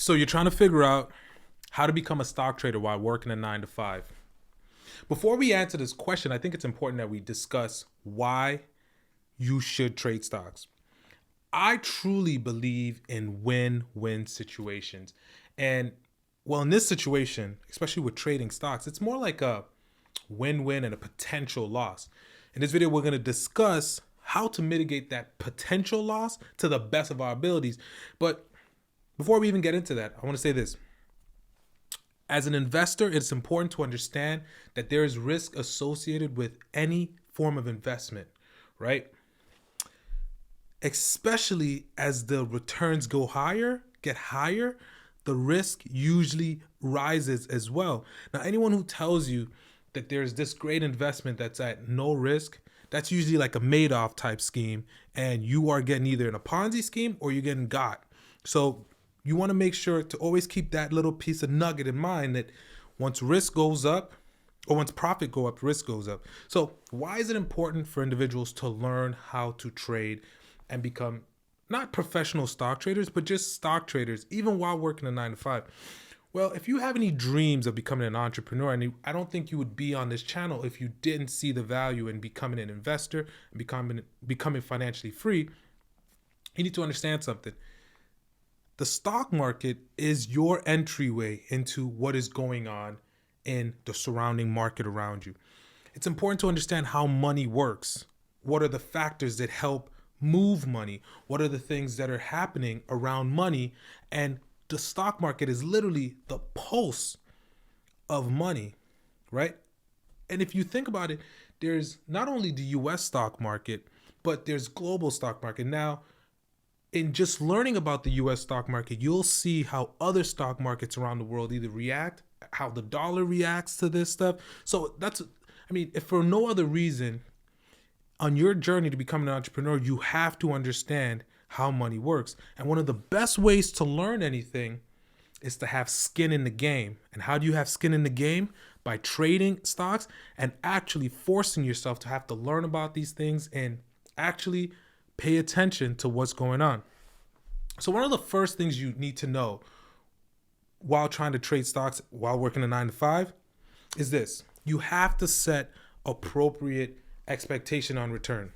So you're trying to figure out how to become a stock trader while working a 9 to 5. Before we answer this question, I think it's important that we discuss why you should trade stocks. I truly believe in win-win situations. And well, in this situation, especially with trading stocks, it's more like a win-win and a potential loss. In this video, we're going to discuss how to mitigate that potential loss to the best of our abilities. But before we even get into that, I want to say this. As an investor, it's important to understand that there is risk associated with any form of investment, right? Especially as the returns get higher, the risk usually rises as well. Now, anyone who tells you that there's this great investment that's at no risk, that's usually like a Madoff type scheme, and you are getting either in a Ponzi scheme or you're getting got. So you want to make sure to always keep that little piece of nugget in mind that once risk goes up, or once profit go up, risk goes up. So why is it important for individuals to learn how to trade and become not professional stock traders, but just stock traders, even while working a 9 to 5? Well, if you have any dreams of becoming an entrepreneur, and I don't think you would be on this channel if you didn't see the value in becoming an investor and becoming financially free, you need to understand something. The stock market is your entryway into what is going on in the surrounding market around you. It's important to understand how money works. What are the factors that help move money? What are the things that are happening around money? And the stock market is literally the pulse of money, right? And if you think about it, there's not only the US stock market, but there's global stock market. Now, in just learning about the US stock market, you'll see how other stock markets around the world either react, how the dollar reacts to this stuff. So if for no other reason, on your journey to become an entrepreneur, you have to understand how money works. And one of the best ways to learn anything is to have skin in the game. And how do you have skin in the game? By trading stocks and actually forcing yourself to have to learn about these things and actually pay attention to what's going on. So one of the first things you need to know while trying to trade stocks while working a 9 to 5 is this. You have to set appropriate expectation on return.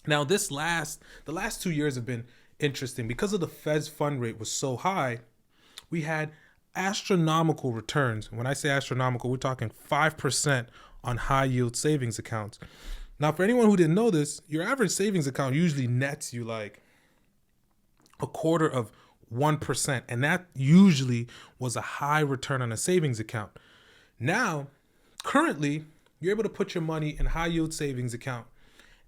Now, the last 2 years have been interesting. Because of the Fed's fund rate was so high, we had astronomical returns. When I say astronomical, we're talking 5% on high yield savings accounts. Now, for anyone who didn't know this, your average savings account usually nets you like 0.25%. And that usually was a high return on a savings account. Now, currently, you're able to put your money in high yield savings account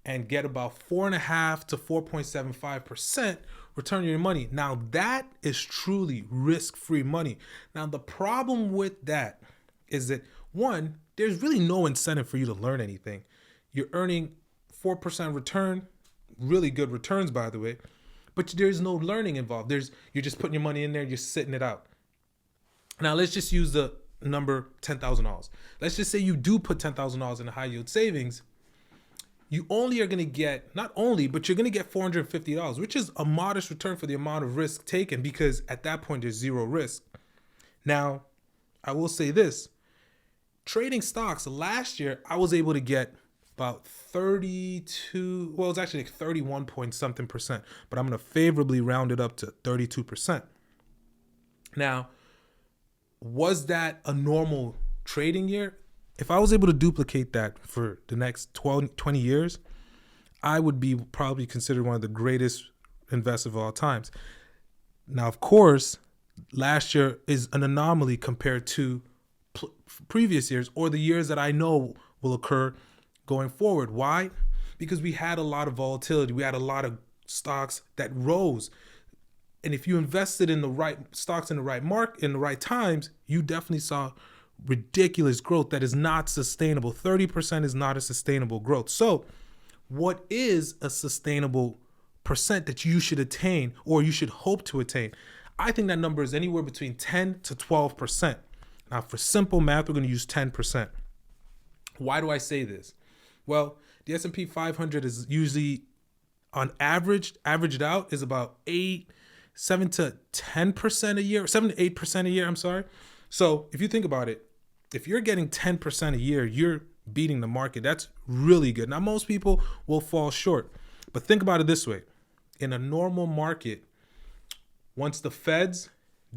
and get about 4.5 to 4.75% return on your money. Now, that is truly risk-free money. Now, the problem with that is that, one, there's really no incentive for you to learn anything. You're earning 4% return, really good returns, by the way, but there's no learning involved. You're just putting your money in there, you're sitting it out. Now, let's just use the number $10,000. Let's just say you do put $10,000 in a high yield savings. You only are going to get, not only, but you're going to get $450, which is a modest return for the amount of risk taken, because at that point there's zero risk. Now, I will say this. Trading stocks last year, I was able to get about 32, well, it's actually like 31 point something percent, but I'm going to favorably round it up to 32%. Now, was that a normal trading year? If I was able to duplicate that for the next 20 years, I would be probably considered one of the greatest investors of all times. Now, of course, last year is an anomaly compared to previous years or the years that I know will occur going forward. Why? Because we had a lot of volatility. We had a lot of stocks that rose. And if you invested in the right stocks in the right market in the right times, you definitely saw ridiculous growth that is not sustainable. 30% is not a sustainable growth. So what is a sustainable percent that you should attain or you should hope to attain? I think that number is anywhere between 10 to 12%. Now, for simple math, we're going to use 10%. Why do I say this? Well, the S&P 500 is usually on averaged out is about 8, 7 to 10% a year, 7 to 8% a year. I'm sorry. So if you think about it, if you're getting 10% a year, you're beating the market. That's really good. Now, most people will fall short, but think about it this way. In a normal market, once the feds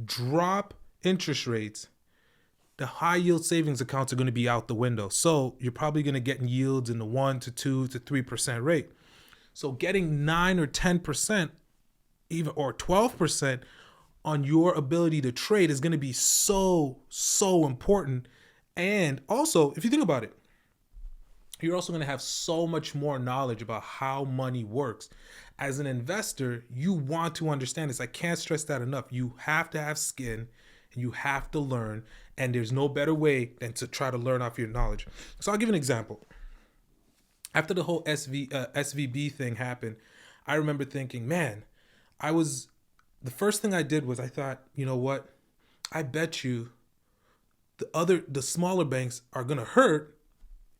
drop interest rates, the high yield savings accounts are going to be out the window. So you're probably going to get yields in the 1 to 2 to 3% rate. So getting 9 or 10%, even or 12% on your ability to trade is going to be so important. And also, if you think about it, you're also going to have so much more knowledge about how money works. As an investor, you want to understand this. I can't stress that enough. You have to have skin and you have to learn. And there's no better way than to try to learn off your knowledge. So I'll give an example. After the whole SVB thing happened, I remember thinking, man, the first thing I did was I thought, you know what? I bet you the smaller banks are going to hurt,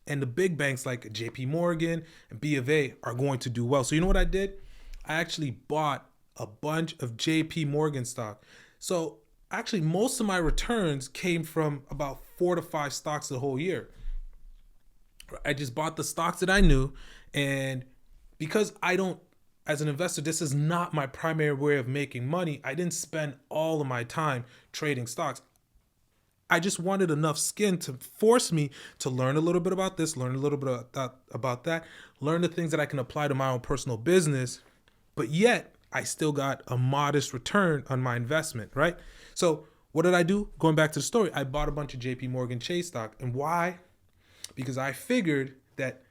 and the big banks like JP Morgan and B of A are going to do well. So you know what I did? I actually bought a bunch of JP Morgan stock. So actually most of my returns came from about 4 to 5 stocks the whole year. I just bought the stocks that I knew, and because as an investor, this is not my primary way of making money. I didn't spend all of my time trading stocks. I just wanted enough skin to force me to learn a little bit about this, learn a little bit about that, learn the things that I can apply to my own personal business, but yet I still got a modest return on my investment, right? So what did I do? Going back to the story, I bought a bunch of JP Morgan Chase stock. And why? Because I figured that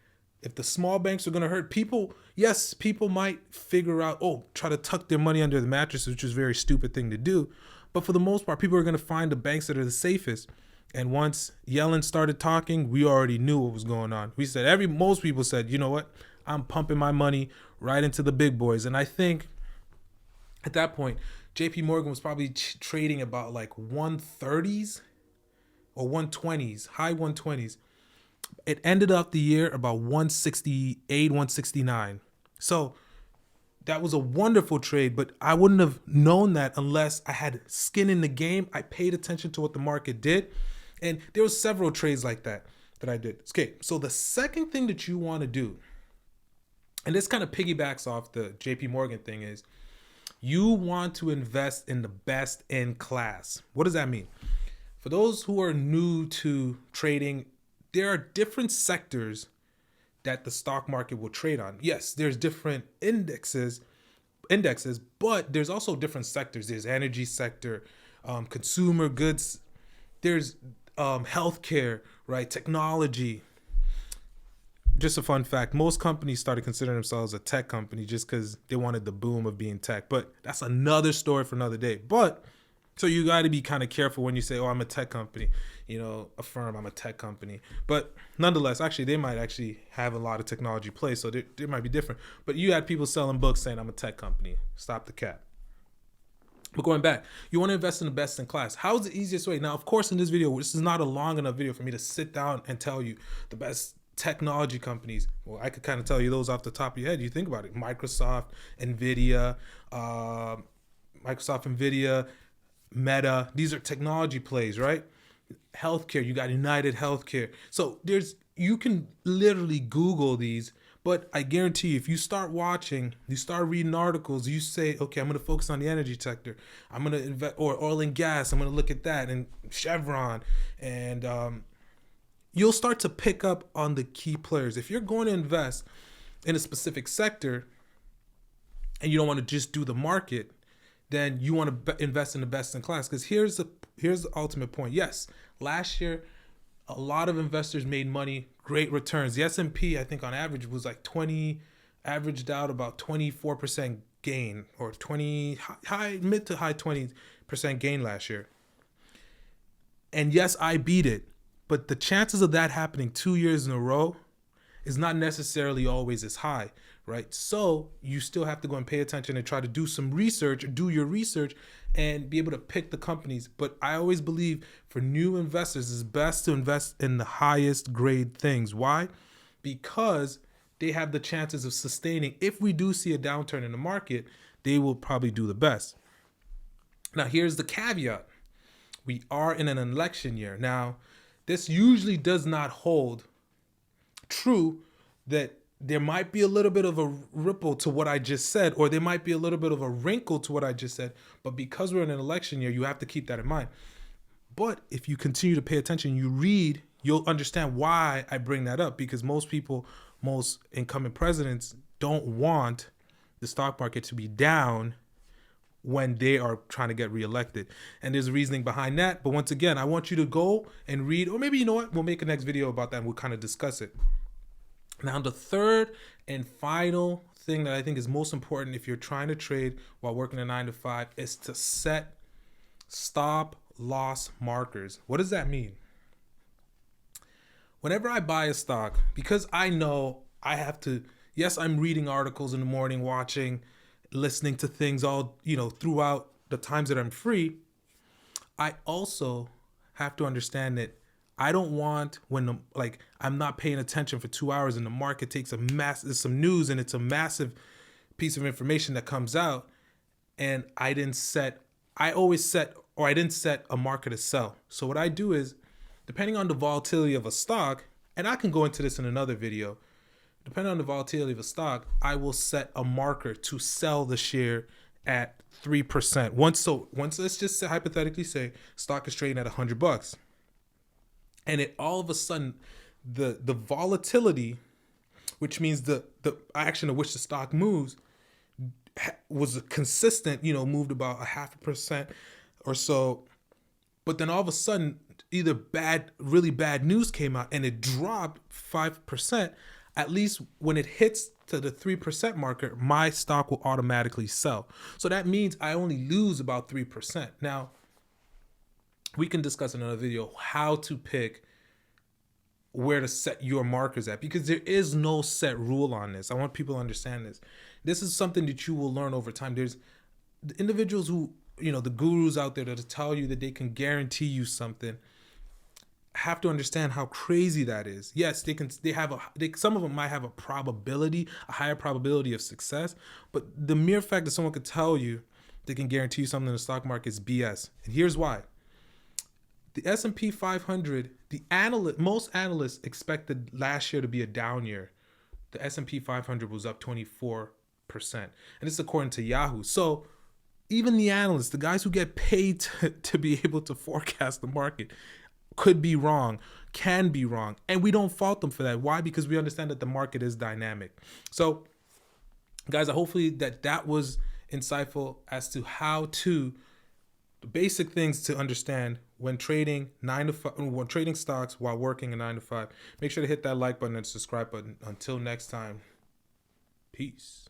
if the small banks are going to hurt people, yes, people might figure out, try to tuck their money under the mattress, which is a very stupid thing to do. But for the most part, people are going to find the banks that are the safest. And once Yellen started talking, we already knew what was going on. Most people said, you know what? I'm pumping my money right into the big boys. And I think at that point, JP Morgan was probably trading about like 130s or 120s, high 120s. It ended up the year about 168, 169. So that was a wonderful trade, but I wouldn't have known that unless I had skin in the game. I paid attention to what the market did. And there were several trades like that I did. Okay, so the second thing that you want to do, and this kind of piggybacks off the JP Morgan thing, is you want to invest in the best in class. What does that mean? For those who are new to trading, there are different sectors that the stock market will trade on. Yes, there's different indexes, but there's also different sectors. There's energy sector, consumer goods, there's healthcare, right? Technology. Just a fun fact, most companies started considering themselves a tech company just because they wanted the boom of being tech. But that's another story for another day. But so you got to be kind of careful when you say, I'm a tech company, a firm, I'm a tech company. But nonetheless, actually, they might actually have a lot of technology plays, so they might be different. But you had people selling books saying, I'm a tech company. Stop the cap. But going back, you want to invest in the best in class. How's the easiest way? Now, of course, in this video, this is not a long enough video for me to sit down and tell you the best technology companies. Well, I could kind of tell you those off the top of your head. You think about it. Microsoft, NVIDIA, Meta. These are technology plays, right? Healthcare, you got United Healthcare. So you can literally Google these, but I guarantee you, if you start watching, you start reading articles, you say, okay, I'm going to focus on the energy sector. I'm going to invest, or oil and gas. I'm going to look at that, and Chevron, and you'll start to pick up on the key players. If you're going to invest in a specific sector and you don't want to just do the market, then you want to invest in the best in class. Because here's the ultimate point. Yes, last year, a lot of investors made money, great returns. The S&P, I think on average was like averaged out about 24% gain, or mid to high 20% gain last year. And yes, I beat it. But the chances of that happening 2 years in a row is not necessarily always as high, right? So you still have to go and pay attention and try to do some research, or do your research, and be able to pick the companies. But I always believe for new investors, it's best to invest in the highest grade things. Why? Because they have the chances of sustaining. If we do see a downturn in the market, they will probably do the best. Now, here's the caveat. We are in an election year. Now, this usually does not hold true that there might be a little bit of a ripple to what I just said, or there might be a little bit of a wrinkle to what I just said. But because we're in an election year, you have to keep that in mind. But if you continue to pay attention, you read, you'll understand why I bring that up. Because most people, most incumbent presidents don't want the stock market to be down when they are trying to get reelected. And there's a reasoning behind that. But once again, I want you to go and read, or maybe, you know what, we'll make a next video about that and we'll kind of discuss it. Now, the third and final thing that I think is most important if you're trying to trade while working a 9 to 5 is to set stop loss markers. What does that mean? Whenever I buy a stock, because I know I have to, yes, I'm reading articles in the morning, watching, listening to things all, throughout the times that I'm free, I also have to understand that I don't want when I'm not paying attention for 2 hours and the market takes there's some news and it's a massive piece of information that comes out, and I didn't set a marker to sell. So what I do is, depending on the volatility of a stock, and I can go into this in another video, depending on the volatility of a stock, I will set a marker to sell the share at 3%. Once let's just hypothetically say stock is trading at $100, and it all of a sudden the volatility, which means the action of which the stock moves, was consistent, moved about 0.5% or so, but then all of a sudden either really bad news came out and it dropped 5%. At least when it hits to the 3% marker, my stock will automatically sell. So that means I only lose about 3%. Now, we can discuss in another video how to pick where to set your markers at, because there is no set rule on this. I want people to understand this. This is something that you will learn over time. There's the individuals who, the gurus out there that tell you that they can guarantee you something, have to understand how crazy that is. Yes, some of them might have a higher probability of success, but the mere fact that someone could tell you they can guarantee you something in the stock market is BS. And here's why. The S&P 500, most analysts expected last year to be a down year. The S&P 500 was up 24%. And this is according to Yahoo. So even the analysts, the guys who get paid to be able to forecast the market, could be wrong, can be wrong. And we don't fault them for that. Why? Because we understand that the market is dynamic. So guys, hopefully that was insightful as to the basic things to understand when trading 9 to 5, when trading stocks while working a 9 to 5. Make sure to hit that like button and subscribe button. Until next time, peace.